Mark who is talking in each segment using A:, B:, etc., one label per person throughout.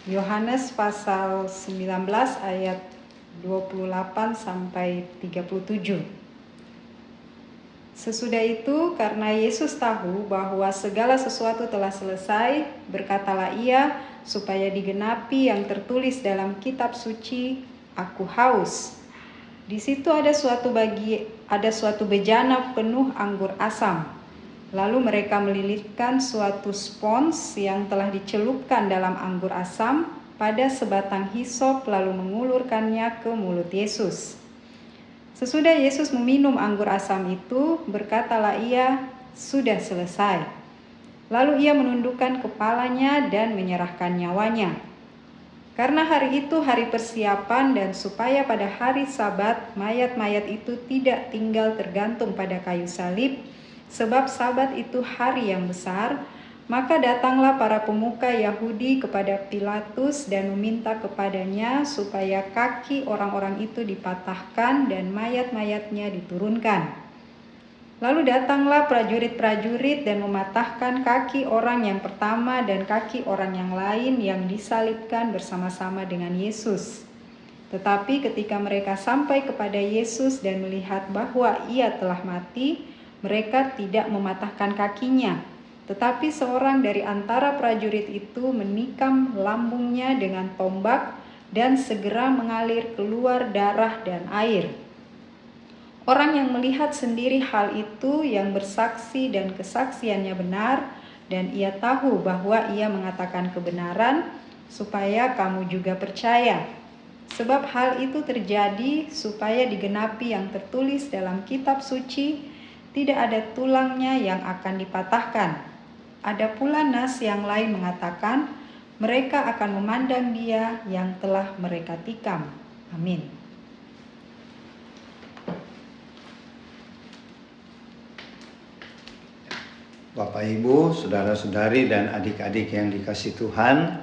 A: Yohanes pasal 19 ayat 28 sampai 37. Sesudah itu, karena Yesus tahu bahwa segala sesuatu telah selesai, berkatalah ia, supaya digenapi yang tertulis dalam kitab suci, "Aku haus." Di situ ada suatu bejana penuh anggur asam. Lalu mereka melilitkan suatu spons yang telah dicelupkan dalam anggur asam pada sebatang hisop, lalu mengulurkannya ke mulut Yesus. Sesudah Yesus meminum anggur asam itu, berkatalah ia, "Sudah selesai." Lalu ia menundukkan kepalanya dan menyerahkan nyawanya. Karena hari itu hari persiapan dan supaya pada hari Sabat mayat-mayat itu tidak tinggal tergantung pada kayu salib, sebab Sabat itu hari yang besar, maka datanglah para pemuka Yahudi kepada Pilatus dan meminta kepadanya supaya kaki orang-orang itu dipatahkan dan mayat-mayatnya diturunkan. Lalu datanglah prajurit-prajurit dan mematahkan kaki orang yang pertama dan kaki orang yang lain yang disalibkan bersama-sama dengan Yesus. Tetapi ketika mereka sampai kepada Yesus dan melihat bahwa ia telah mati, mereka tidak mematahkan kakinya. Tetapi seorang dari antara prajurit itu menikam lambungnya dengan tombak dan segera mengalir keluar darah dan air. Orang yang melihat sendiri hal itu yang bersaksi dan kesaksiannya benar, dan ia tahu bahwa ia mengatakan kebenaran, supaya kamu juga percaya. Sebab hal itu terjadi supaya digenapi yang tertulis dalam kitab suci, tidak ada tulangnya yang akan dipatahkan. Ada pula nas yang lain mengatakan, mereka akan memandang dia yang telah mereka tikam. Amin.
B: Bapak, Ibu, saudara-saudari, dan adik-adik yang dikasihi Tuhan,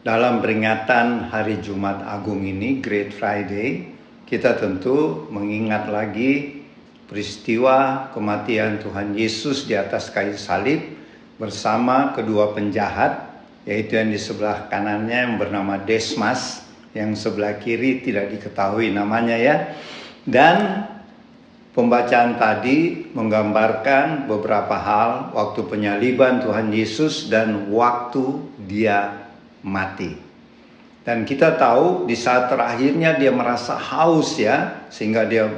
B: dalam peringatan Hari Jumat Agung ini, Great Friday, kita tentu mengingat lagi peristiwa kematian Tuhan Yesus di atas kayu salib bersama kedua penjahat, yaitu yang di sebelah kanannya yang bernama Desmas, yang sebelah kiri tidak diketahui namanya ya. Dan pembacaan tadi menggambarkan beberapa hal waktu penyaliban Tuhan Yesus dan waktu dia mati. Dan kita tahu di saat terakhirnya dia merasa haus ya, sehingga dia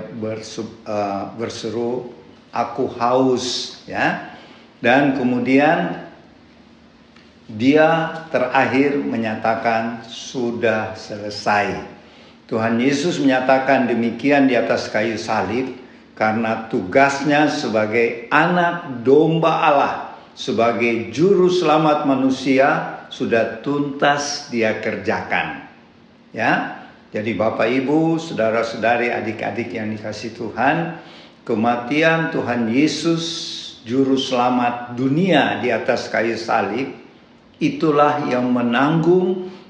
B: berseru, "Aku haus," ya. Dan kemudian dia terakhir menyatakan sudah selesai. Tuhan Yesus menyatakan demikian di atas kayu salib karena tugasnya sebagai anak domba Allah, sebagai juru selamat manusia sudah tuntas dia kerjakan. Ya. Jadi Bapak Ibu, saudara-saudari, adik-adik yang dikasihi Tuhan, kematian Tuhan Yesus juru selamat dunia di atas kayu salib itulah yang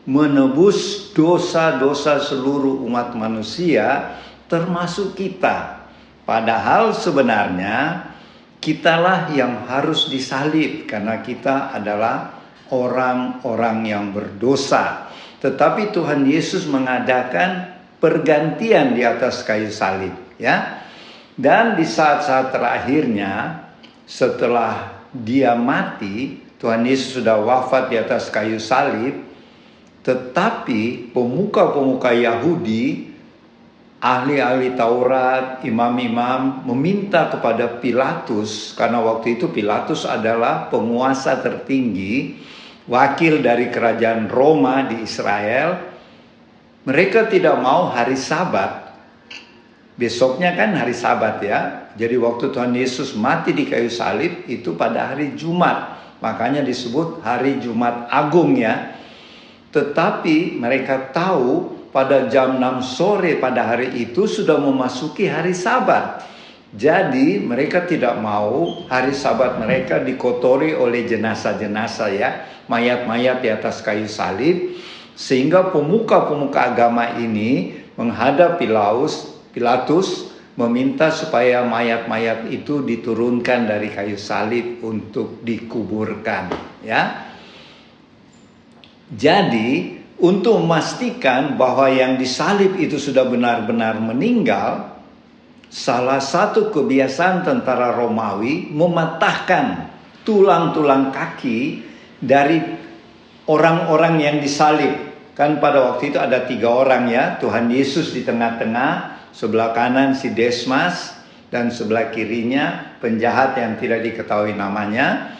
B: menebus dosa-dosa seluruh umat manusia termasuk kita. Padahal sebenarnya kitalah yang harus disalib karena kita adalah orang-orang yang berdosa. Tetapi Tuhan Yesus mengadakan pergantian di atas kayu salib, ya. Dan di saat-saat terakhirnya setelah dia mati, Tuhan Yesus sudah wafat di atas kayu salib, tetapi pemuka-pemuka Yahudi, ahli-ahli Taurat, imam-imam meminta kepada Pilatus, karena waktu itu Pilatus adalah penguasa tertinggi, wakil dari kerajaan Roma di Israel. Mereka tidak mau hari Sabat. Besoknya kan hari Sabat ya. Jadi waktu Tuhan Yesus mati di kayu salib itu pada hari Jumat. Makanya disebut hari Jumat Agung ya. Tetapi mereka tahu pada jam 6 sore pada hari itu sudah memasuki hari Sabat. Jadi mereka tidak mau hari Sabat mereka dikotori oleh jenazah-jenazah ya, mayat-mayat di atas kayu salib. Sehingga pemuka-pemuka agama ini menghadap Pilatus meminta supaya mayat-mayat itu diturunkan dari kayu salib untuk dikuburkan ya. Jadi untuk memastikan bahwa yang disalib itu sudah benar-benar meninggal, salah satu kebiasaan tentara Romawi mematahkan tulang-tulang kaki dari orang-orang yang disalib. Kan pada waktu itu ada 3 orang ya, Tuhan Yesus di tengah-tengah, sebelah kanan si Desmas, dan sebelah kirinya penjahat yang tidak diketahui namanya.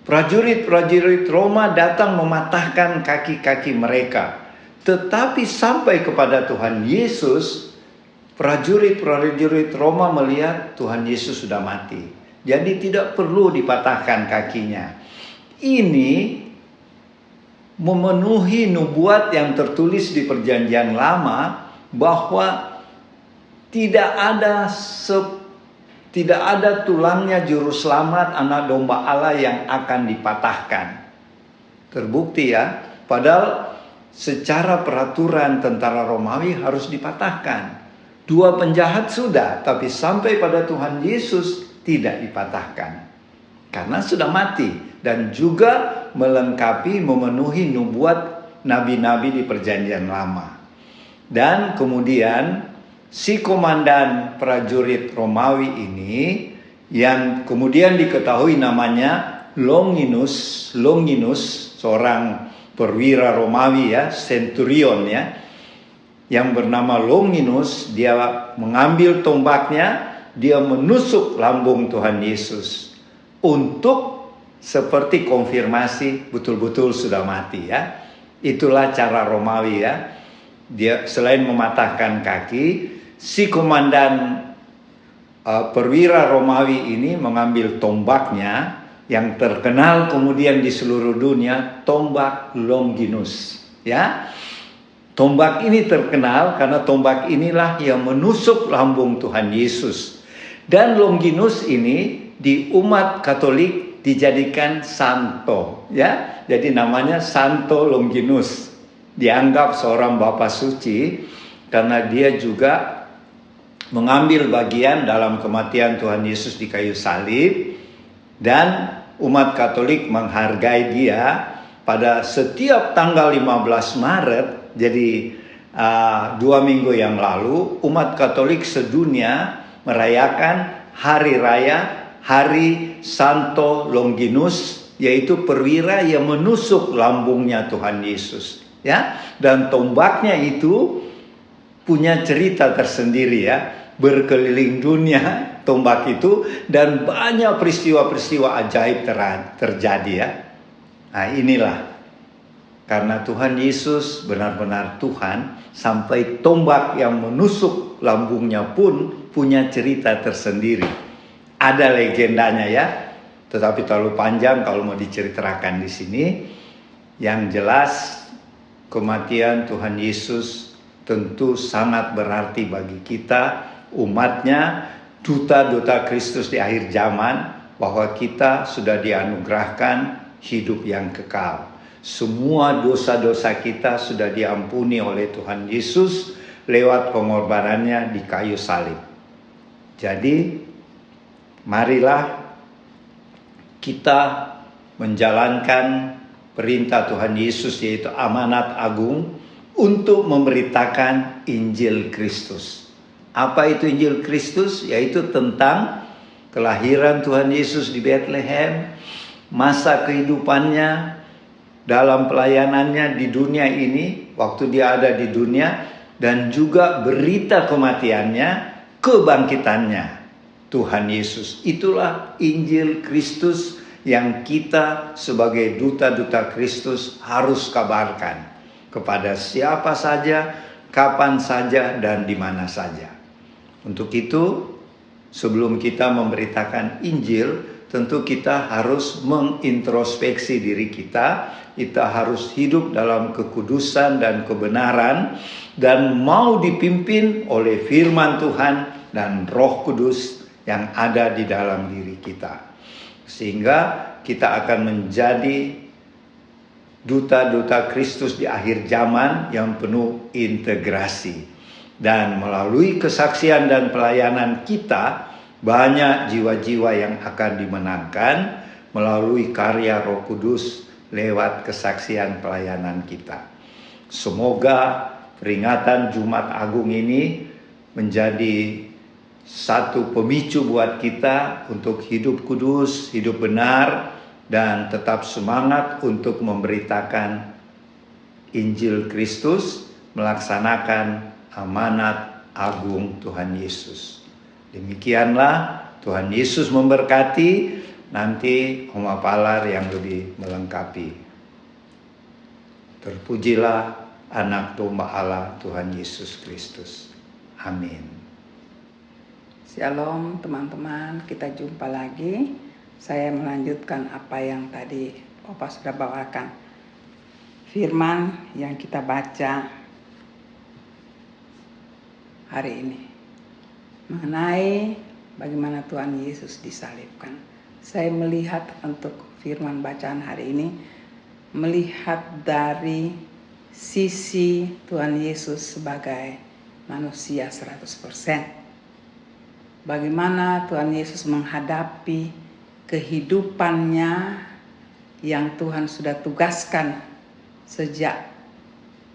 B: Prajurit-prajurit Roma datang mematahkan kaki-kaki mereka. Tetapi sampai kepada Tuhan Yesus, prajurit-prajurit Roma melihat Tuhan Yesus sudah mati. Jadi tidak perlu dipatahkan kakinya. Ini memenuhi nubuat yang tertulis di Perjanjian Lama bahwa tidak ada tulangnya juru selamat anak domba Allah yang akan dipatahkan. Terbukti ya, padahal secara peraturan tentara Romawi harus dipatahkan. 2 penjahat sudah, tapi sampai pada Tuhan Yesus tidak dipatahkan. Karena sudah mati. Dan juga melengkapi, memenuhi nubuat nabi-nabi di Perjanjian Lama. Dan kemudian si komandan prajurit Romawi ini, yang kemudian diketahui namanya Longinus, seorang perwira Romawi ya, centurion ya, yang bernama Longinus, dia mengambil tombaknya, dia menusuk lambung Tuhan Yesus untuk seperti konfirmasi betul-betul sudah mati ya. Itulah cara Romawi ya. Dia selain mematahkan kaki, si komandan perwira Romawi ini mengambil tombaknya yang terkenal kemudian di seluruh dunia, tombak Longinus ya. Tombak ini terkenal karena tombak inilah yang menusuk lambung Tuhan Yesus. Dan Longinus ini di umat Katolik dijadikan santo ya. Jadi namanya Santo Longinus. Dianggap seorang bapa suci karena dia juga mengambil bagian dalam kematian Tuhan Yesus di kayu salib, dan umat Katolik menghargai dia pada setiap tanggal 15 Maret. Jadi 2 minggu yang lalu umat Katolik sedunia merayakan Hari Santo Longinus, yaitu perwira yang menusuk lambungnya Tuhan Yesus ya. Dan tombaknya itu punya cerita tersendiri ya, berkeliling dunia tombak itu, dan banyak peristiwa-peristiwa ajaib terjadi ya. Nah inilah, karena Tuhan Yesus benar-benar Tuhan, sampai tombak yang menusuk lambungnya pun punya cerita tersendiri. Ada legendanya ya, tetapi terlalu panjang kalau mau diceritakan di sini. Yang jelas kematian Tuhan Yesus tentu sangat berarti bagi kita, umatnya, duta-duta Kristus di akhir zaman, bahwa kita sudah dianugerahkan hidup yang kekal. Semua dosa-dosa kita sudah diampuni oleh Tuhan Yesus lewat pengorbanannya di kayu salib. Jadi marilah kita menjalankan perintah Tuhan Yesus, yaitu amanat agung untuk memberitakan Injil Kristus. Apa itu Injil Kristus? Yaitu tentang kelahiran Tuhan Yesus di Bethlehem, masa kehidupannya dalam pelayanannya di dunia ini, waktu dia ada di dunia, dan juga berita kematiannya, kebangkitannya Tuhan Yesus. Itulah Injil Kristus yang kita sebagai duta-duta Kristus harus kabarkan kepada siapa saja, kapan saja, dan di mana saja. Untuk itu, sebelum kita memberitakan Injil, tentu kita harus mengintrospeksi diri kita. Kita harus hidup dalam kekudusan dan kebenaran, dan mau dipimpin oleh firman Tuhan dan Roh Kudus yang ada di dalam diri kita, sehingga kita akan menjadi duta-duta Kristus di akhir zaman yang penuh integrasi. Dan melalui kesaksian dan pelayanan kita, banyak jiwa-jiwa yang akan dimenangkan melalui karya Roh Kudus lewat kesaksian pelayanan kita. Semoga peringatan Jumat Agung ini menjadi satu pemicu buat kita untuk hidup kudus, hidup benar, dan tetap semangat untuk memberitakan Injil Kristus, melaksanakan amanat agung Tuhan Yesus. Demikianlah, Tuhan Yesus memberkati. Nanti Oma Palar yang lebih melengkapi. Terpujilah Anak Domba Allah Tuhan Yesus Kristus. Amin.
C: Shalom teman-teman, kita jumpa lagi. Saya melanjutkan apa yang tadi Opa sudah bawakan. Firman yang kita baca hari ini mengenai bagaimana Tuhan Yesus disalibkan. Saya melihat untuk firman bacaan hari ini, melihat dari sisi Tuhan Yesus sebagai manusia 100%. Bagaimana Tuhan Yesus menghadapi kehidupannya yang Tuhan sudah tugaskan sejak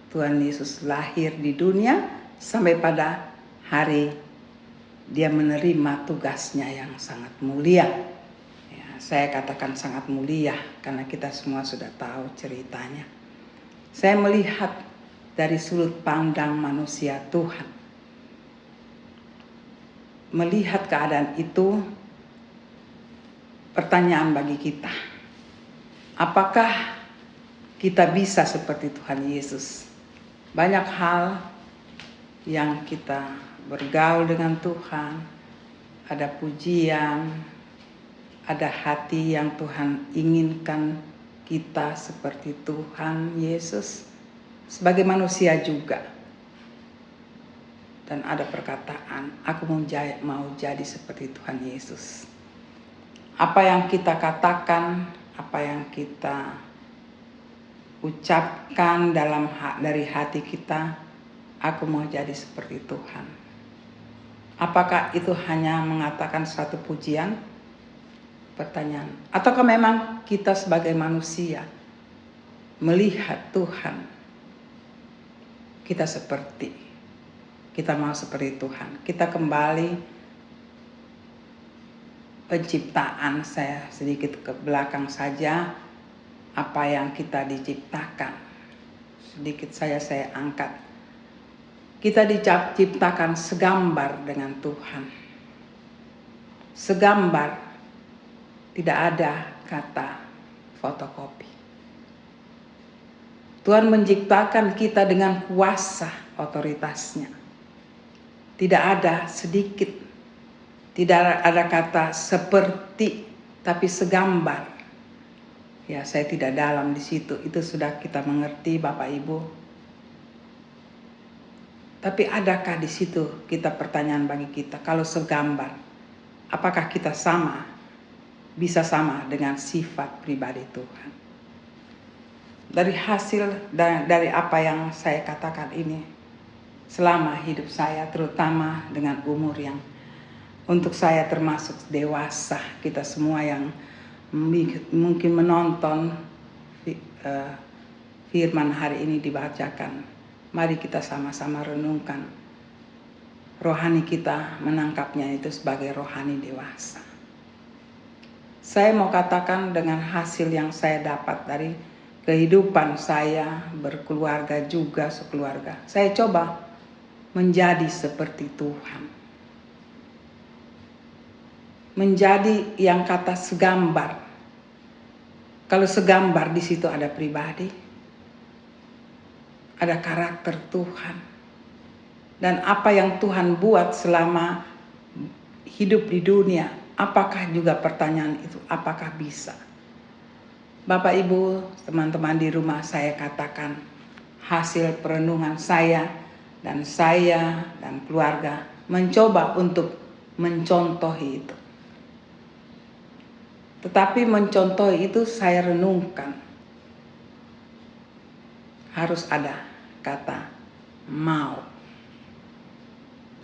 C: Tuhan Yesus lahir di dunia sampai pada hari dia menerima tugasnya yang sangat mulia. Ya, saya katakan sangat mulia karena kita semua sudah tahu ceritanya. Saya melihat dari sudut pandang manusia Tuhan. Melihat keadaan itu, pertanyaan bagi kita, apakah kita bisa seperti Tuhan Yesus? Banyak hal yang kita bergaul dengan Tuhan, ada pujian, ada hati yang Tuhan inginkan kita seperti Tuhan Yesus, sebagai manusia juga. Dan ada perkataan, aku mau jadi seperti Tuhan Yesus. Apa yang kita katakan, apa yang kita ucapkan dari hati kita, aku mau jadi seperti Tuhan. Apakah itu hanya mengatakan suatu pujian? Pertanyaan. Ataukah memang kita sebagai manusia melihat Tuhan, kita mau seperti Tuhan. Kita kembali penciptaan, saya sedikit ke belakang saja, apa yang kita diciptakan. Sedikit saya angkat. Kita diciptakan segambar dengan Tuhan. Segambar, tidak ada kata fotokopi. Tuhan menciptakan kita dengan kuasa otoritasnya. Tidak ada sedikit, tidak ada kata seperti, tapi segambar. Ya, saya tidak dalam di situ, itu sudah kita mengerti Bapak Ibu. Tapi adakah di situ kita pertanyaan bagi kita, kalau segambar, apakah kita bisa sama dengan sifat pribadi Tuhan? Dari hasil, dari apa yang saya katakan ini, selama hidup saya, terutama dengan umur yang untuk saya termasuk dewasa, kita semua yang mungkin menonton firman hari ini dibacakan, mari kita sama-sama renungkan. Rohani kita menangkapnya itu sebagai rohani dewasa. Saya mau katakan dengan hasil yang saya dapat dari kehidupan saya berkeluarga juga sekeluarga, saya coba menjadi seperti Tuhan. Menjadi yang kata segambar. Kalau segambar di situ ada pribadi, ada karakter Tuhan. Dan apa yang Tuhan buat selama hidup di dunia, apakah juga pertanyaan itu, apakah bisa? Bapak Ibu, teman-teman di rumah, saya katakan hasil perenungan saya dan keluarga mencoba untuk mencontohi itu. Tetapi mencontohi itu saya renungkan, harus ada kata mau.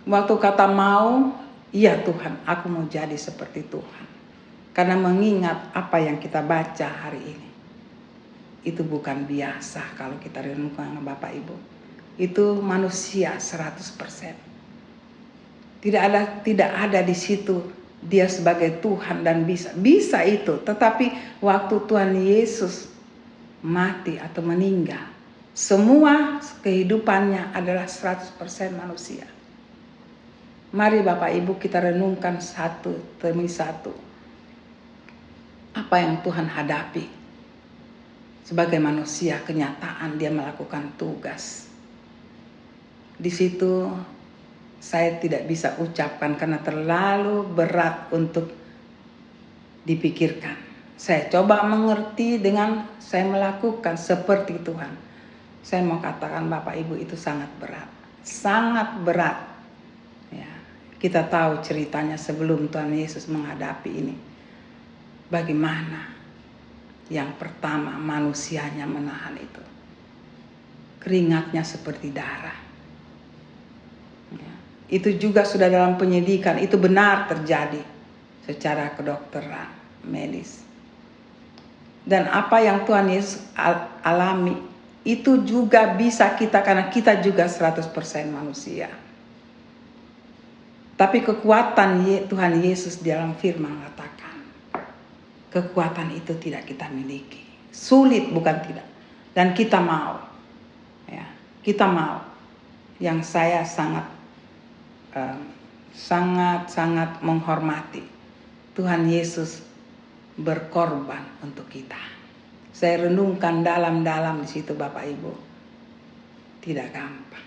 C: Waktu kata mau, iya Tuhan, aku mau jadi seperti Tuhan. Karena mengingat apa yang kita baca hari ini. itu bukan biasa kalau kita renungkan Bapak Ibu. Itu manusia 100%. Tidak ada di situ dia sebagai Tuhan dan bisa itu. Tetapi waktu Tuhan Yesus mati atau meninggal, semua kehidupannya adalah 100% manusia. Mari Bapak Ibu kita renungkan satu demi satu apa yang Tuhan hadapi sebagai manusia, kenyataan dia melakukan tugas. Di situ saya tidak bisa ucapkan karena terlalu berat untuk dipikirkan. Saya coba mengerti dengan saya melakukan seperti Tuhan. Saya mau katakan Bapak Ibu itu sangat berat. Sangat berat. Ya, kita tahu ceritanya sebelum Tuhan Yesus menghadapi ini. Bagaimana yang pertama manusianya menahan itu. Keringatnya seperti darah. Ya, itu juga sudah dalam penyidikan. Itu benar terjadi secara kedokteran, medis. Dan apa yang Tuhan Yesus alami itu juga bisa kita, karena kita juga 100% manusia. Tapi kekuatan Tuhan Yesus dalam firman katakan, kekuatan itu tidak kita miliki. Sulit bukan tidak. Dan kita mau. Ya, kita mau. Yang saya sangat menghormati. Tuhan Yesus berkorban untuk kita. Saya renungkan dalam-dalam di situ Bapak Ibu. Tidak gampang.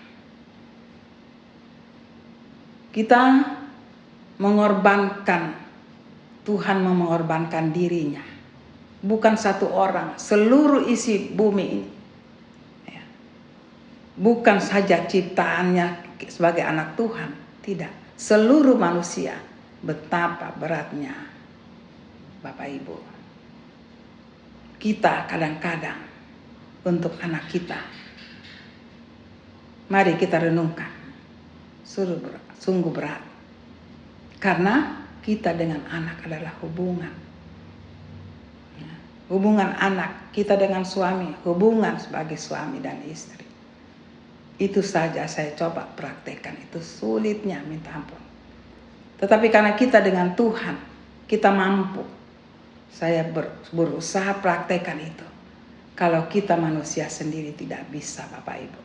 C: Kita mengorbankan, Tuhan mengorbankan dirinya. Bukan satu orang, seluruh isi bumi ini. Ya. Bukan saja ciptaannya sebagai anak Tuhan, tidak. Seluruh manusia, betapa beratnya Bapak Ibu. Kita kadang-kadang untuk anak kita, mari kita renungkan. Sungguh berat. Karena kita dengan anak adalah hubungan. Ya, hubungan anak, kita dengan suami, hubungan sebagai suami dan istri. Itu saja saya coba praktekkan. Itu sulitnya minta ampun. Tetapi karena kita dengan Tuhan, kita mampu. Saya berusaha praktekkan itu. Kalau kita manusia sendiri tidak bisa Bapak Ibu.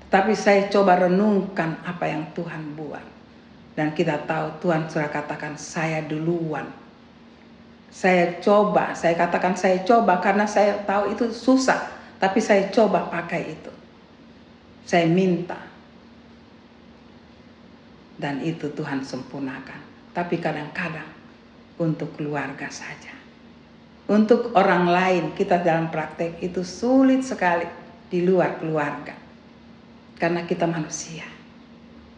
C: Tapi saya coba renungkan apa yang Tuhan buat. Dan kita tahu Tuhan sudah katakan saya duluan. Saya katakan saya coba karena saya tahu itu susah. Tapi saya coba pakai itu. Saya minta. Dan itu Tuhan sempurnakan. Tapi kadang-kadang untuk keluarga saja. Untuk orang lain kita dalam praktek itu sulit sekali di luar keluarga. Karena kita manusia.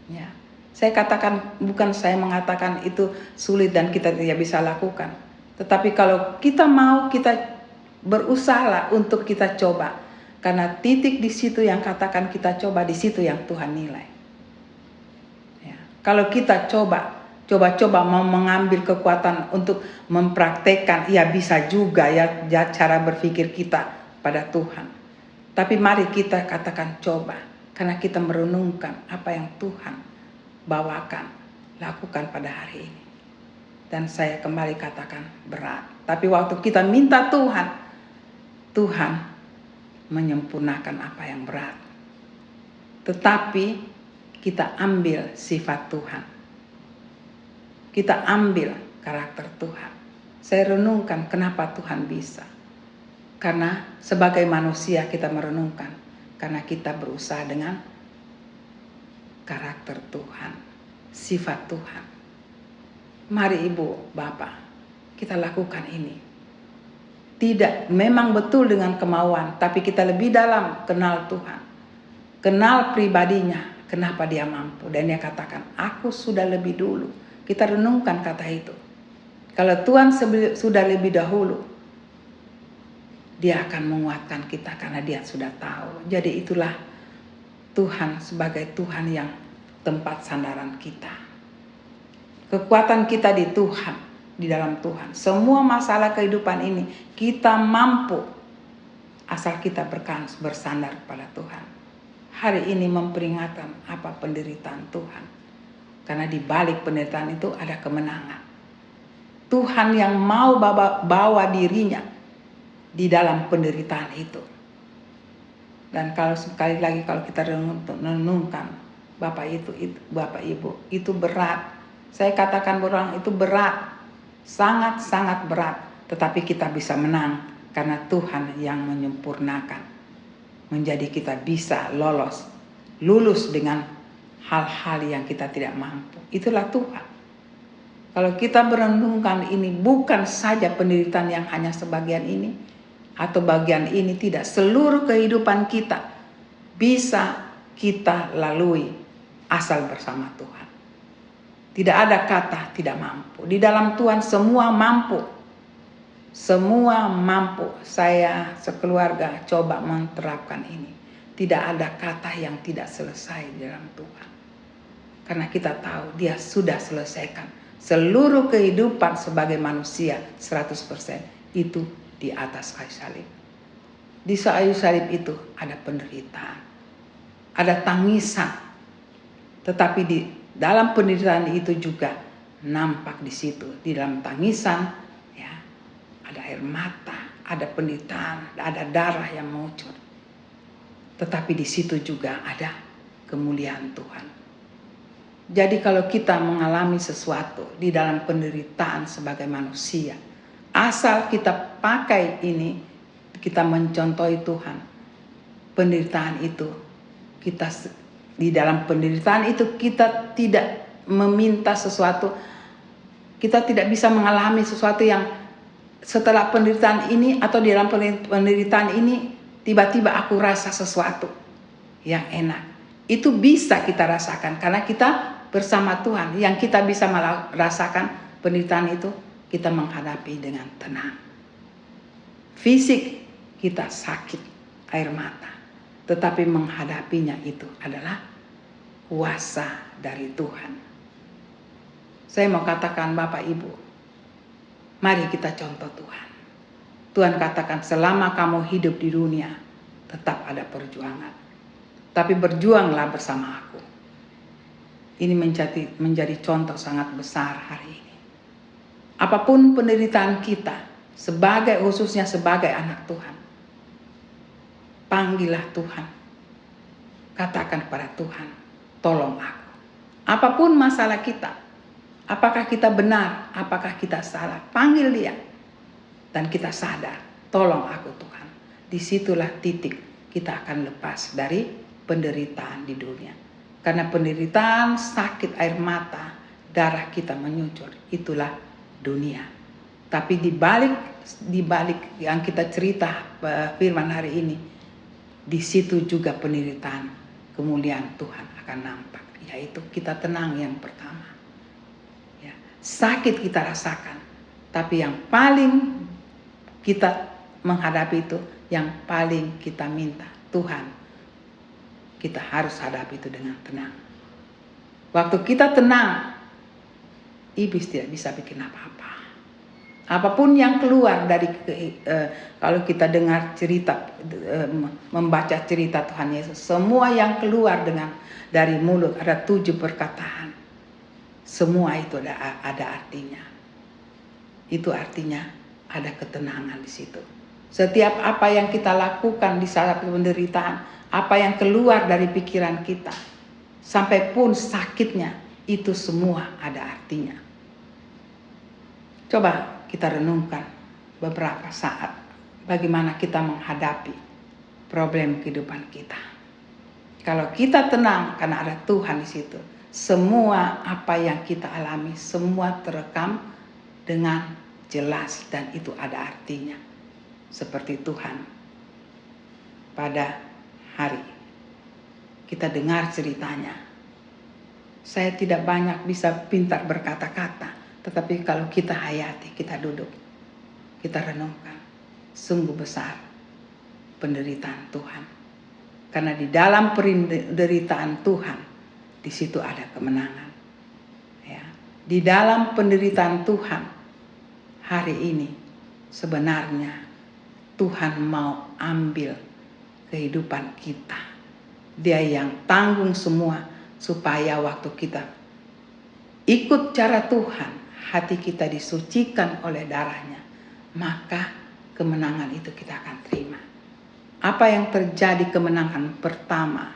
C: Ya. Saya katakan, bukan saya mengatakan itu sulit dan kita tidak bisa lakukan. Tetapi kalau kita mau, kita berusaha untuk kita coba. Karena titik di situ yang katakan kita coba, di situ yang Tuhan nilai. Ya. Kalau kita coba mau mengambil kekuatan untuk mempraktekkan, ya bisa juga ya cara berpikir kita pada Tuhan. Tapi mari kita katakan coba. Karena kita merenungkan apa yang Tuhan bawakan, lakukan pada hari ini. Dan saya kembali katakan berat. Tapi waktu kita minta Tuhan, Tuhan menyempurnakan apa yang berat. Tetapi kita ambil sifat Tuhan. Kita ambil karakter Tuhan. Saya renungkan kenapa Tuhan bisa. Karena sebagai manusia kita merenungkan. Karena kita berusaha dengan karakter Tuhan, sifat Tuhan. Mari Ibu, Bapak, kita lakukan ini. Tidak, memang betul dengan kemauan, tapi kita lebih dalam kenal Tuhan. Kenal pribadinya, kenapa dia mampu. Dan dia katakan, aku sudah lebih dulu. Kita renungkan kata itu. Kalau Tuhan sudah lebih dahulu, dia akan menguatkan kita karena dia sudah tahu. Jadi itulah Tuhan sebagai Tuhan yang tempat sandaran kita. Kekuatan kita di Tuhan, di dalam Tuhan. Semua masalah kehidupan ini kita mampu. asal kita bersandar pada Tuhan. Hari ini memperingatkan apa penderitaan Tuhan. Karena di balik penderitaan itu ada kemenangan. Tuhan yang mau bawa dirinya di dalam penderitaan itu. Dan kalau sekali lagi kalau kita renungkan, Bapak Ibu, itu berat. Saya katakan berulang, itu berat. Sangat-sangat berat. Tetapi kita bisa menang karena Tuhan yang menyempurnakan. Menjadi kita bisa lulus dengan hal-hal yang kita tidak mampu. Itulah Tuhan. Kalau kita merenungkan ini, bukan saja penderitaan yang hanya sebagian ini atau bagian ini, tidak, seluruh kehidupan kita bisa kita lalui asal bersama Tuhan. Tidak ada kata tidak mampu. Di dalam Tuhan semua mampu. Semua mampu. Saya sekeluarga coba menerapkan ini. Tidak ada kata yang tidak selesai di dalam Tuhan. Karena kita tahu Dia sudah selesaikan seluruh kehidupan sebagai manusia 100% itu di atas kayu salib. Di kayu salib itu ada penderitaan, ada tangisan. Tetapi di dalam penderitaan itu juga nampak di situ, di dalam tangisan ya, ada air mata, ada penderitaan, ada darah yang mengucur. Tetapi di situ juga ada kemuliaan Tuhan. Jadi kalau kita mengalami sesuatu di dalam penderitaan sebagai manusia, asal kita pakai ini, kita mencontohi Tuhan. Penderitaan itu, kita di dalam penderitaan itu kita tidak meminta sesuatu, kita tidak bisa mengalami sesuatu yang setelah penderitaan ini atau di dalam penderitaan ini tiba-tiba aku rasa sesuatu yang enak. Itu bisa kita rasakan karena kita bersama Tuhan. Yang kita bisa merasakan penderitaan itu, kita menghadapi dengan tenang. Fisik kita sakit, air mata. Tetapi menghadapinya itu adalah kuasa dari Tuhan. Saya mau katakan Bapak Ibu, mari kita contoh Tuhan. Tuhan katakan selama kamu hidup di dunia, tetap ada perjuangan. Tapi berjuanglah bersama aku. Ini menjadi contoh sangat besar hari ini. Apapun penderitaan kita, khususnya sebagai anak Tuhan, panggillah Tuhan. Katakan kepada Tuhan, tolong aku. Apapun masalah kita, apakah kita benar, apakah kita salah, panggil Dia. Dan kita sadar, tolong aku Tuhan. Disitulah titik kita akan lepas dari penderitaan di dunia. Karena penderitaan, sakit, air mata, darah kita menyucur, itulah dunia. Tapi di balik yang kita cerita firman hari ini, di situ juga penderitaan, kemuliaan Tuhan akan nampak. Yaitu kita tenang yang pertama. Ya, sakit kita rasakan, tapi yang paling kita menghadapi itu, yang paling kita minta, Tuhan, kita harus hadapi itu dengan tenang. Waktu kita tenang, iblis tidak bisa bikin apa-apa. Apapun yang keluar dari kalau kita dengar cerita, membaca cerita Tuhan Yesus, semua yang keluar dari mulut, ada 7 perkataan. Semua itu ada artinya. Itu artinya ada ketenangan di situ. Setiap apa yang kita lakukan di saat penderitaan, apa yang keluar dari pikiran kita, sampai pun sakitnya, itu semua ada artinya. Coba kita renungkan beberapa saat bagaimana kita menghadapi problem kehidupan kita. Kalau kita tenang karena ada Tuhan di situ, semua apa yang kita alami semua terekam dengan jelas dan itu ada artinya. Seperti Tuhan pada hari kita dengar ceritanya. Saya tidak banyak bisa pintar berkata-kata, tetapi kalau kita hayati, kita duduk, kita renungkan, sungguh besar penderitaan Tuhan. Karena di dalam penderitaan Tuhan, di situ ada kemenangan. Ya. Di dalam penderitaan Tuhan, hari ini sebenarnya Tuhan mau ambil kehidupan kita. Dia yang tanggung semua supaya waktu kita ikut cara Tuhan, hati kita disucikan oleh darahnya, maka kemenangan itu kita akan terima. Apa yang terjadi kemenangan pertama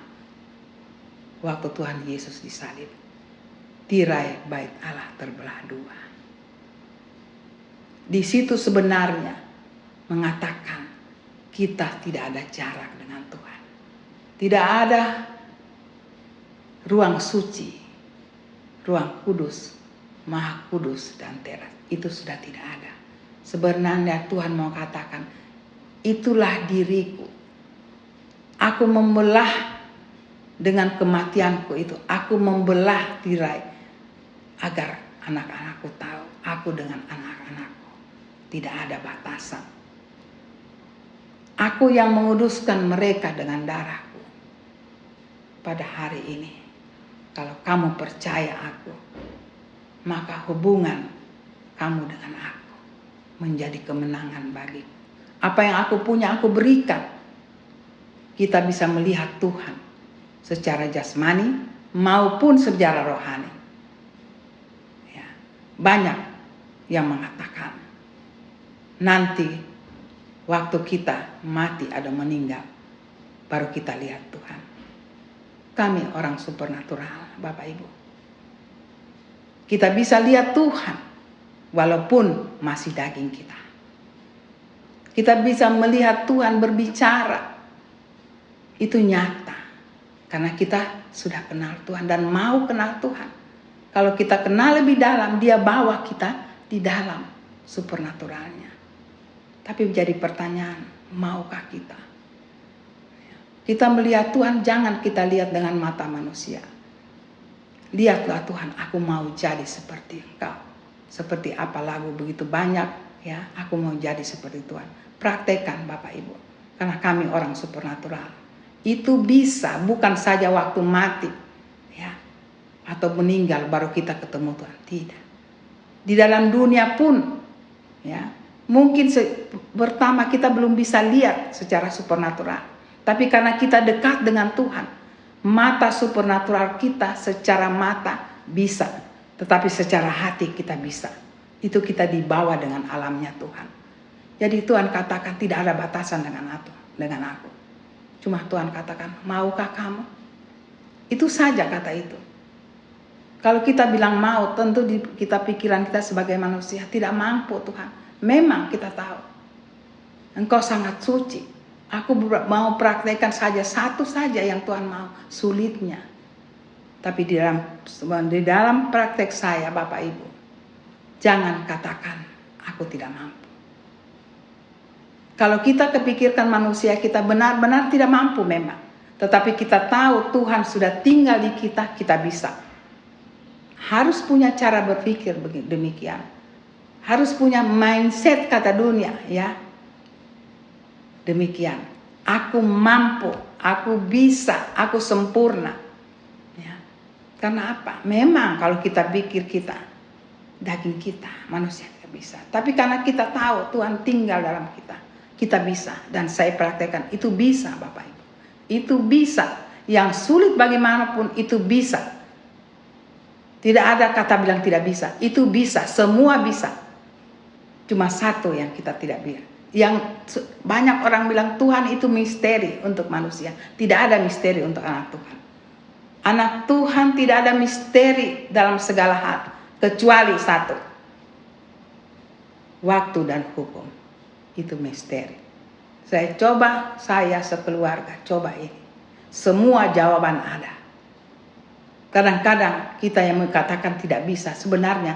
C: waktu Tuhan Yesus disalib? Tirai bait Allah terbelah dua. Di situ sebenarnya mengatakan kita tidak ada jarak dengan Tuhan. Tidak ada ruang suci, ruang kudus, maha kudus dan teras. Itu sudah tidak ada. Sebenarnya Tuhan mau katakan, itulah diriku. Aku membelah dengan kematianku itu. Aku membelah tirai agar anak-anakku tahu aku dengan anak-anakku tidak ada batasan. Aku yang menguduskan mereka dengan darahku. Pada hari ini, kalau kamu percaya aku, maka hubungan kamu dengan aku menjadi kemenangan bagiku. Apa yang aku punya aku berikan. Kita bisa melihat Tuhan secara jasmani maupun secara rohani. Ya, banyak yang mengatakan nanti waktu kita mati atau meninggal baru kita lihat Tuhan. Kami orang supernatural, Bapak Ibu. Kita bisa lihat Tuhan walaupun masih daging kita. Kita bisa melihat Tuhan berbicara. Itu nyata. Karena kita sudah kenal Tuhan dan mau kenal Tuhan. Kalau kita kenal lebih dalam, Dia bawa kita di dalam supernaturalnya. Tapi menjadi pertanyaan, maukah kita? Kita melihat Tuhan, jangan kita lihat dengan mata manusia. Lihatlah Tuhan, aku mau jadi seperti Engkau. Seperti apa lagu begitu banyak, ya, aku mau jadi seperti Tuhan. Praktekkan Bapak Ibu, karena kami orang supernatural. Itu bisa, bukan saja waktu mati, ya, atau meninggal baru kita ketemu Tuhan. Tidak. Di dalam dunia pun, ya, mungkin pertama kita belum bisa lihat secara supernatural. Tapi karena kita dekat dengan Tuhan, mata supernatural kita secara mata bisa, tetapi secara hati kita bisa. Itu kita dibawa dengan alamnya Tuhan. Jadi Tuhan katakan tidak ada batasan dengan aku. Cuma Tuhan katakan, maukah kamu? Itu saja kata itu. Kalau kita bilang mau, tentu di kita pikiran kita sebagai manusia tidak mampu Tuhan. Memang kita tahu, Engkau sangat suci. Aku mau praktekkan saja satu saja yang Tuhan mau, sulitnya. Tapi di dalam praktek saya Bapak Ibu, jangan katakan aku tidak mampu. Kalau kita kepikirkan manusia kita benar-benar tidak mampu memang. Tetapi kita tahu Tuhan sudah tinggal di kita, kita bisa. Harus punya cara berpikir demikian. Harus punya mindset kata dunia, ya. Demikian, aku mampu, aku bisa, aku sempurna. Ya. Karena apa? Memang kalau kita pikir kita, daging kita, manusia tidak bisa. Tapi karena kita tahu Tuhan tinggal dalam kita, kita bisa. Dan saya praktekkan, itu bisa Bapak Ibu. Itu bisa. Yang sulit bagaimanapun itu bisa. Tidak ada kata bilang tidak bisa. Itu bisa, semua bisa. Cuma satu yang kita tidak bisa. Yang banyak orang bilang Tuhan itu misteri untuk manusia. Tidak ada misteri untuk anak Tuhan. Anak Tuhan tidak ada misteri dalam segala hal. Kecuali satu. Waktu dan hukum. Itu misteri. Saya sekeluarga coba ini. Semua jawaban ada. Kadang-kadang kita yang mengatakan tidak bisa. Sebenarnya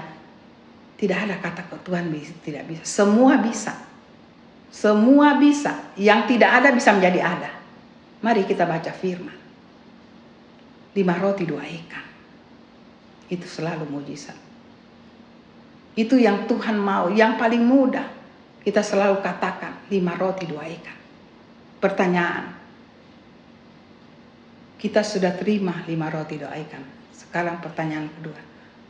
C: tidak ada kata Tuhan tidak bisa. Semua bisa. Semua bisa. Yang tidak ada bisa menjadi ada. Mari kita baca firman. 5 roti 2 ikan. Itu selalu mujizat. Itu yang Tuhan mau. Yang paling mudah. Kita selalu katakan 5 roti 2 ikan. Pertanyaan. Kita sudah terima 5 roti 2 ikan. Sekarang pertanyaan kedua.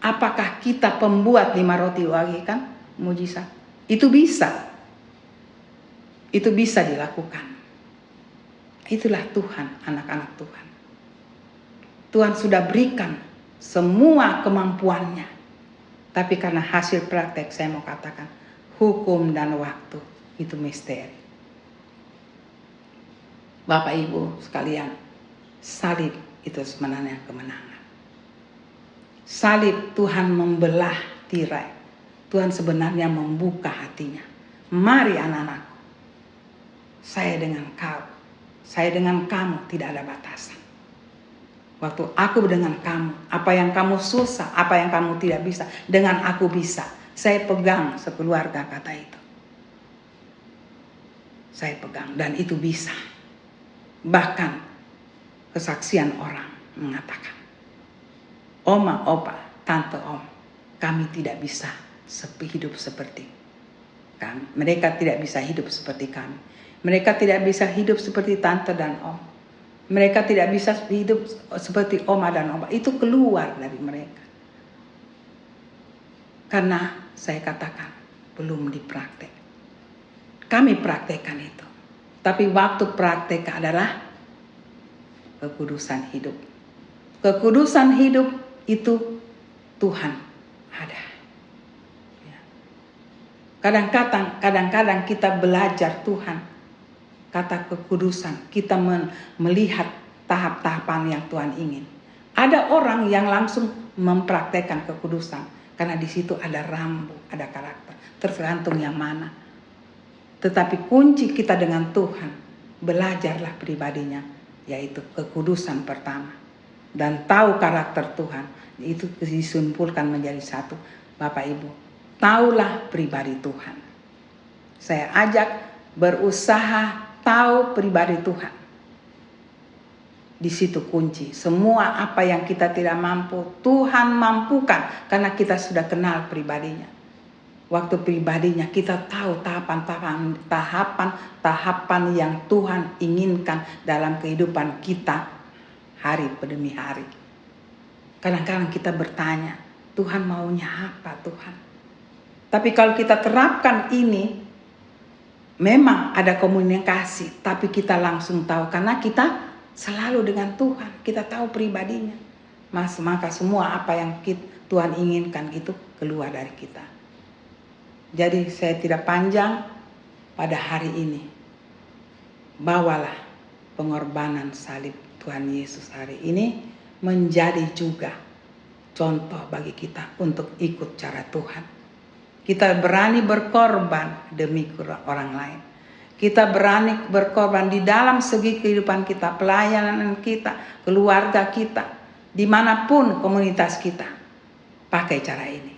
C: Apakah kita pembuat 5 roti 2 ikan? Mujizat. Itu bisa. Itu bisa dilakukan. Itulah Tuhan, anak-anak Tuhan. Tuhan sudah berikan semua kemampuannya. Tapi karena hasil praktek, saya mau katakan, hukum dan waktu itu misteri. Bapak Ibu sekalian, salib itu sebenarnya kemenangan. Salib Tuhan membelah tirai. Tuhan sebenarnya membuka hatinya. Mari anak-anakku, saya dengan kau, saya dengan kamu tidak ada batasan. Waktu aku dengan kamu, apa yang kamu susah, apa yang kamu tidak bisa, dengan aku bisa. Saya pegang sekeluarga kata itu. Saya pegang dan itu bisa. Bahkan kesaksian orang mengatakan, oma, opa, tante, om, kami tidak bisa hidup seperti kami. Mereka tidak bisa hidup seperti kami. Mereka tidak bisa hidup seperti tante dan om. Mereka tidak bisa hidup seperti oma dan opa. Itu keluar dari mereka. Karena saya katakan belum dipraktek. Kami praktekkan itu. Tapi waktu praktek adalah kekudusan hidup. Kekudusan hidup itu Tuhan ada. Kadang-kadang kita belajar Tuhan. Kata kekudusan, kita melihat tahap-tahapan yang Tuhan ingin. Ada orang yang langsung mempraktekkan kekudusan karena di situ ada rambu, ada karakter, tergantung yang mana. Tetapi kunci kita dengan Tuhan, belajarlah pribadinya, yaitu kekudusan pertama. Dan tahu karakter Tuhan, itu disimpulkan menjadi satu. Bapak Ibu, taulah pribadi Tuhan. Saya ajak berusaha tahu pribadi Tuhan. Di situ kunci. Semua apa yang kita tidak mampu, Tuhan mampukan karena kita sudah kenal pribadinya. Waktu pribadinya kita tahu tahapan yang Tuhan inginkan dalam kehidupan kita hari demi hari. Kadang-kadang kita bertanya, Tuhan maunya apa Tuhan? Tapi kalau kita terapkan ini, memang ada komunikasi, tapi kita langsung tahu karena kita selalu dengan Tuhan, kita tahu pribadinya. Maka semua apa yang Tuhan inginkan itu keluar dari kita. Jadi saya tidak panjang pada hari ini. Bawalah pengorbanan salib Tuhan Yesus hari ini menjadi juga contoh bagi kita untuk ikut cara Tuhan. Kita berani berkorban demi orang lain. Kita berani berkorban di dalam segi kehidupan kita, pelayanan kita, keluarga kita, dimanapun komunitas kita. Pakai cara ini.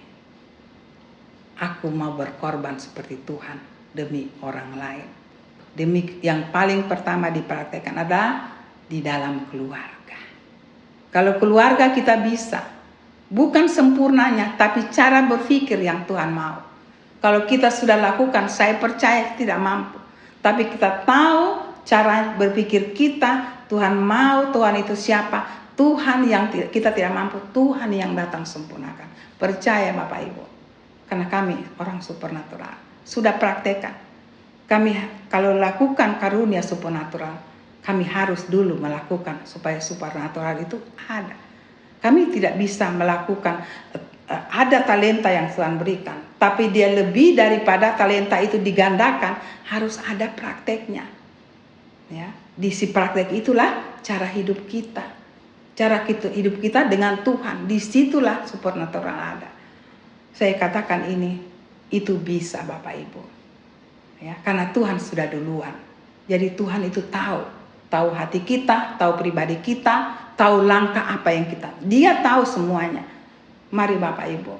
C: Aku mau berkorban seperti Tuhan demi orang lain. Demi yang paling pertama dipraktekkan adalah di dalam keluarga. Kalau keluarga kita bisa, bukan sempurnanya, tapi cara berpikir yang Tuhan mau. Kalau kita sudah lakukan, saya percaya tidak mampu. Tapi kita tahu cara berpikir kita, Tuhan mau, Tuhan itu siapa. Tuhan yang kita tidak mampu, Tuhan yang datang sempurnakan. Percaya Bapak Ibu. Karena kami orang supernatural. Sudah praktekkan. Kami kalau lakukan karunia supernatural, kami harus dulu melakukan supaya supernatural itu ada. Kami tidak bisa melakukan, ada talenta yang Tuhan berikan, tapi dia lebih daripada talenta itu digandakan, harus ada prakteknya. Ya, di si praktek itulah cara hidup kita. Cara hidup kita dengan Tuhan, disitulah supernatural ada. Saya katakan ini, itu bisa Bapak Ibu. Ya, karena Tuhan sudah duluan. Jadi Tuhan itu tahu hati kita, tahu pribadi kita, tahu langkah apa yang dia tahu semuanya. Mari Bapak Ibu,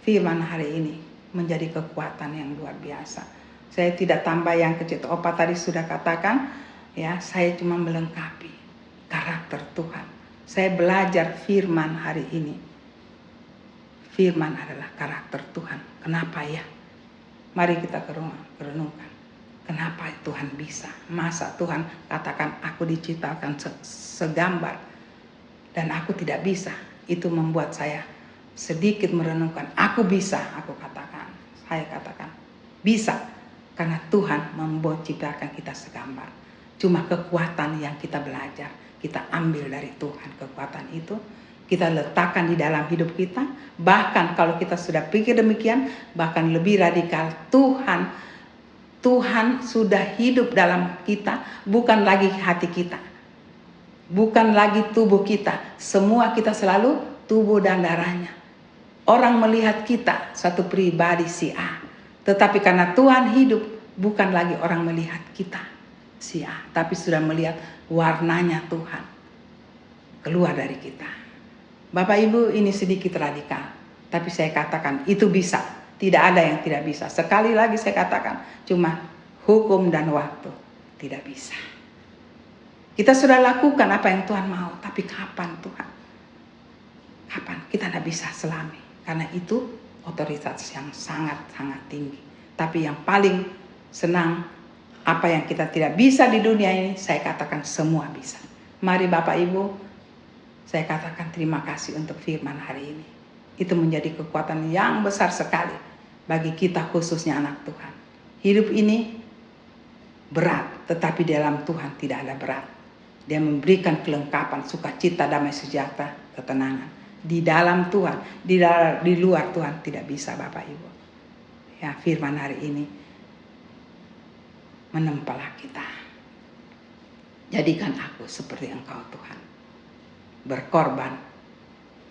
C: firman hari ini menjadi kekuatan yang luar biasa. Saya tidak tambah yang kecil. Opa tadi sudah katakan, ya, saya cuma melengkapi karakter Tuhan. Saya belajar firman hari ini. Firman adalah karakter Tuhan. Kenapa ya? Mari kita renungkan. Kenapa Tuhan bisa? Masa Tuhan katakan aku diciptakan segambar dan aku tidak bisa? Itu membuat saya sedikit merenungkan. Aku bisa, saya katakan bisa. Karena Tuhan menciptakan kita segambar. Cuma kekuatan yang kita belajar, kita ambil dari Tuhan. Kekuatan itu kita letakkan di dalam hidup kita. Bahkan kalau kita sudah pikir demikian, bahkan lebih radikal, Tuhan sudah hidup dalam kita, bukan lagi hati kita, bukan lagi tubuh kita. Semua kita selalu tubuh dan darahnya. Orang melihat kita satu pribadi si A, tetapi karena Tuhan hidup, bukan lagi orang melihat kita si A, tapi sudah melihat warnanya Tuhan keluar dari kita. Bapak Ibu, ini sedikit radikal, tapi saya katakan itu bisa. Tidak ada yang tidak bisa. Sekali lagi saya katakan, cuma hukum dan waktu tidak bisa. Kita sudah lakukan apa yang Tuhan mau, tapi kapan Tuhan? Kapan? Kita tidak bisa selami. Karena itu otoritas yang sangat-sangat tinggi. Tapi yang paling senang, apa yang kita tidak bisa di dunia ini, saya katakan semua bisa. Mari Bapak Ibu, saya katakan terima kasih untuk firman hari ini. Itu menjadi kekuatan yang besar sekali bagi kita, khususnya anak Tuhan. Hidup ini berat, tetapi di dalam Tuhan tidak ada berat. Dia memberikan kelengkapan, sukacita, damai sejahtera, ketenangan. Di dalam Tuhan, di luar Tuhan tidak bisa, Bapak Ibu. Ya, firman hari ini menempalah kita. Jadikan aku seperti Engkau Tuhan. Berkorban,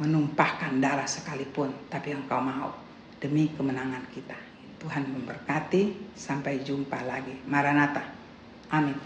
C: menumpahkan darah sekalipun, tapi Engkau mau demi kemenangan kita. Tuhan memberkati, sampai jumpa lagi. Maranatha. Amin.